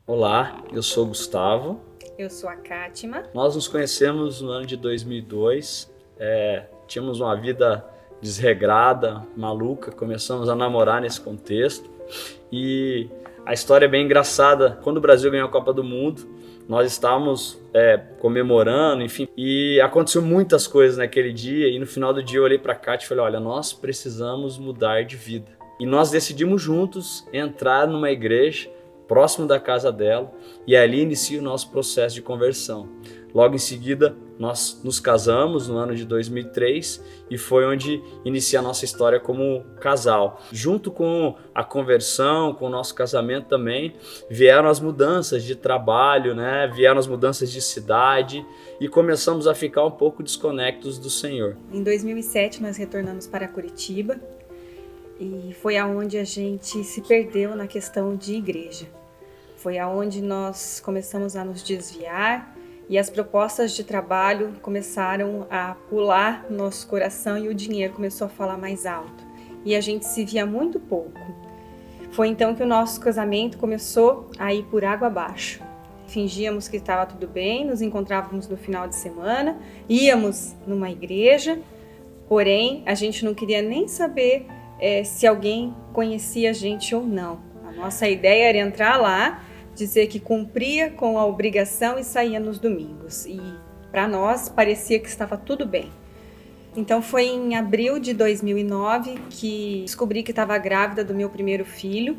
Olá, eu sou o Gustavo. Eu sou a Kátima. Nós nos conhecemos no ano de 2002. Tínhamos uma vida desregrada, maluca, começamos a namorar nesse contexto. E a história é bem engraçada. Quando o Brasil ganhou a Copa do Mundo, nós estávamos comemorando, enfim. E aconteceu muitas coisas naquele dia. E no final do dia eu olhei para a Kátia e falei, olha, nós precisamos mudar de vida. E nós decidimos juntos entrar numa igreja próximo da casa dela, e ali inicia o nosso processo de conversão. Logo em seguida, nós nos casamos no ano de 2003 e foi onde inicia a nossa história como casal. Junto com a conversão, com o nosso casamento também, vieram as mudanças de trabalho, né? Vieram as mudanças de cidade e começamos a ficar um pouco desconectos do Senhor. Em 2007, nós retornamos para Curitiba. E foi aonde a gente se perdeu na questão de igreja. Foi aonde nós começamos a nos desviar e as propostas de trabalho começaram a pular no nosso coração e o dinheiro começou a falar mais alto. E a gente se via muito pouco. Foi então que o nosso casamento começou a ir por água abaixo. Fingíamos que estava tudo bem, nos encontrávamos no final de semana, íamos numa igreja, porém a gente não queria nem saber se alguém conhecia a gente ou não. A nossa ideia era entrar lá, dizer que cumpria com a obrigação e saía nos domingos. E para nós parecia que estava tudo bem. Então foi em abril de 2009 que descobri que estava grávida do meu primeiro filho.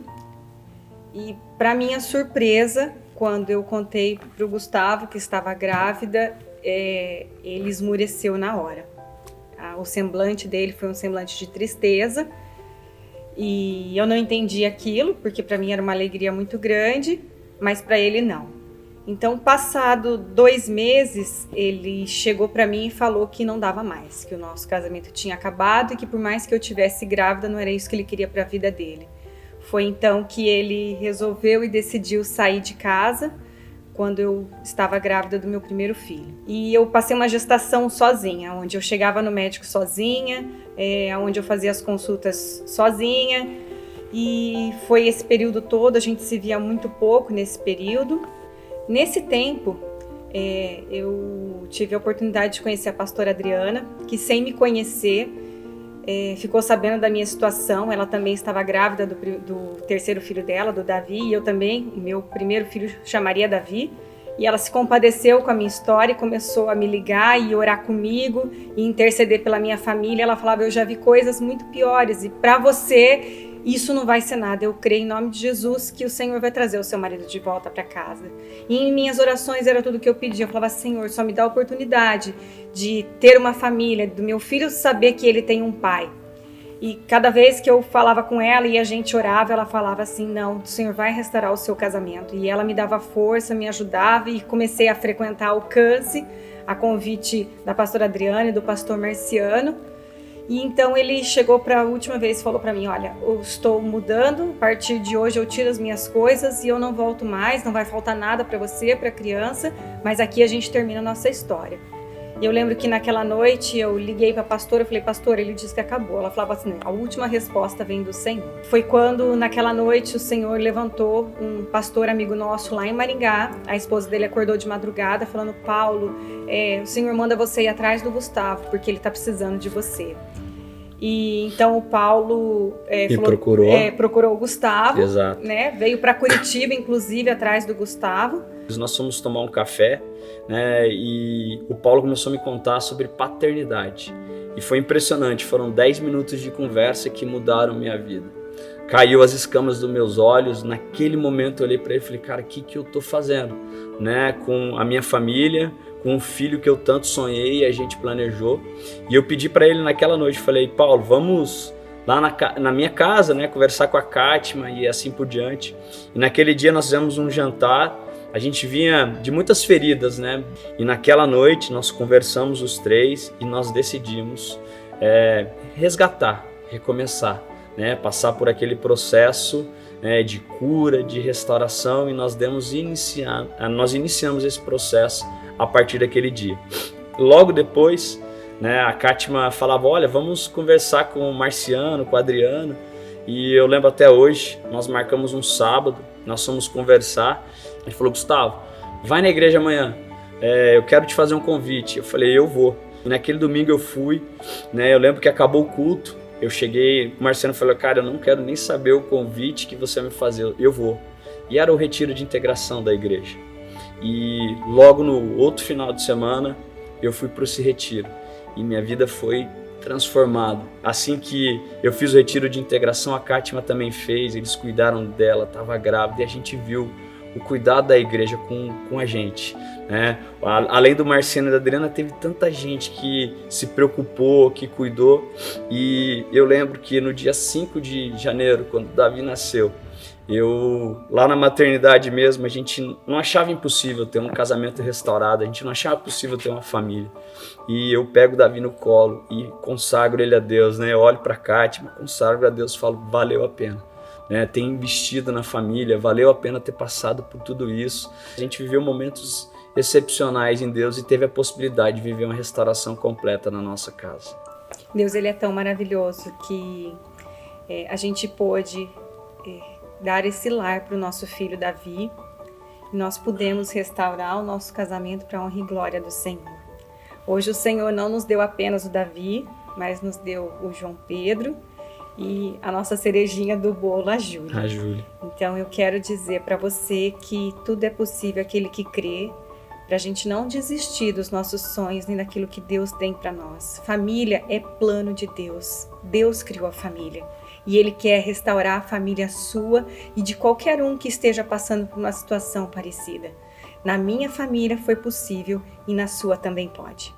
E para minha surpresa, quando eu contei para o Gustavo que estava grávida, ele esmureceu na hora. O semblante dele foi um semblante de tristeza. E eu não entendi aquilo, porque para mim era uma alegria muito grande, mas para ele não. Então, passado 2 meses, ele chegou para mim e falou que não dava mais, que o nosso casamento tinha acabado e que por mais que eu tivesse grávida, não era isso que ele queria para a vida dele. Foi então que ele resolveu e decidiu sair de casa quando eu estava grávida do meu primeiro filho. E eu passei uma gestação sozinha, onde eu chegava no médico sozinha, onde eu fazia as consultas sozinha. E foi esse período todo, a gente se via muito pouco nesse período. Nesse tempo, eu tive a oportunidade de conhecer a pastora Adriana, que sem me conhecer, ficou sabendo da minha situação. Ela também estava grávida do terceiro filho dela, do Davi, e eu também, o meu primeiro filho chamaria Davi. E ela se compadeceu com a minha história e começou a me ligar e orar comigo e interceder pela minha família. Ela falava, eu já vi coisas muito piores e para você isso não vai ser nada. Eu creio em nome de Jesus que o Senhor vai trazer o seu marido de volta para casa. E em minhas orações era tudo que eu pedia. Eu falava, Senhor, só me dá a oportunidade de ter uma família, do meu filho saber que ele tem um pai. E cada vez que eu falava com ela e a gente orava, ela falava assim, não, o Senhor vai restaurar o seu casamento. E ela me dava força, me ajudava e comecei a frequentar o Alcance, a convite da pastora Adriana e do pastor Marciano. E então ele chegou para a última vez e falou para mim, olha, eu estou mudando, a partir de hoje eu tiro as minhas coisas e eu não volto mais, não vai faltar nada para você, para a criança, mas aqui a gente termina a nossa história. E eu lembro que naquela noite eu liguei para a pastora, eu falei, pastora, ele disse que acabou. Ela falava assim, a última resposta vem do Senhor. Foi quando naquela noite o Senhor levantou um pastor amigo nosso lá em Maringá. A esposa dele acordou de madrugada falando, Paulo, o Senhor manda você ir atrás do Gustavo, porque ele está precisando de você. E então o Paulo procurou o Gustavo, né? Veio para Curitiba, inclusive, atrás do Gustavo. Nós fomos tomar um café, né? E o Paulo começou a me contar sobre paternidade. E foi impressionante, foram 10 minutos de conversa que mudaram minha vida. Caiu as escamas dos meus olhos, naquele momento eu olhei para ele e falei, cara, o que eu tô fazendo? Né? Com a minha família, com o filho que eu tanto sonhei e a gente planejou. E eu pedi para ele naquela noite, falei, Paulo, vamos lá na minha casa, né, conversar com a Kátima e assim por diante. E naquele dia nós fizemos um jantar, a gente vinha de muitas feridas, né? E naquela noite nós conversamos os três e nós decidimos resgatar, recomeçar, né? Passar por aquele processo, né, de cura, de restauração, e nós iniciamos esse processo a partir daquele dia. Logo depois, né, a Kátima falava, olha, vamos conversar com o Marciano, com o Adriano, e eu lembro até hoje, nós marcamos um sábado, Nós fomos conversar, ele falou, Gustavo, vai na igreja amanhã, eu quero te fazer um convite. Eu falei, eu vou. E naquele domingo eu fui, né? Eu lembro que acabou o culto, eu cheguei, o Marciano falou, cara, eu não quero nem saber o convite que você vai me fazer, eu vou. E era o retiro de integração da igreja. E logo no outro final de semana, eu fui para esse retiro. E minha vida foi transformada. Assim que eu fiz o retiro de integração, a Kátima também fez, eles cuidaram dela, estava grávida, e a gente viu o cuidado da igreja com a gente, né? Além do Marciano e da Adriana, teve tanta gente que se preocupou, que cuidou. E eu lembro que no dia 5 de janeiro, quando o Davi nasceu, lá na maternidade mesmo, a gente não achava impossível ter um casamento restaurado, a gente não achava possível ter uma família. E eu pego o Davi no colo e consagro ele a Deus, né? Eu olho para a Kátima, consagro a Deus e falo, valeu a pena, né? Ter investido na família, valeu a pena ter passado por tudo isso. A gente viveu momentos excepcionais em Deus e teve a possibilidade de viver uma restauração completa na nossa casa. Deus, ele é tão maravilhoso que a gente pôde dar esse lar para o nosso filho Davi, e nós pudemos restaurar o nosso casamento para a honra e glória do Senhor. Hoje o Senhor não nos deu apenas o Davi, mas nos deu o João Pedro e a nossa cerejinha do bolo, a Júlia. A Júlia. Então eu quero dizer para você que tudo é possível aquele que crê, para a gente não desistir dos nossos sonhos nem daquilo que Deus tem para nós. Família é plano de Deus. Deus criou a família. E Ele quer restaurar a família sua e de qualquer um que esteja passando por uma situação parecida. Na minha família foi possível e na sua também pode.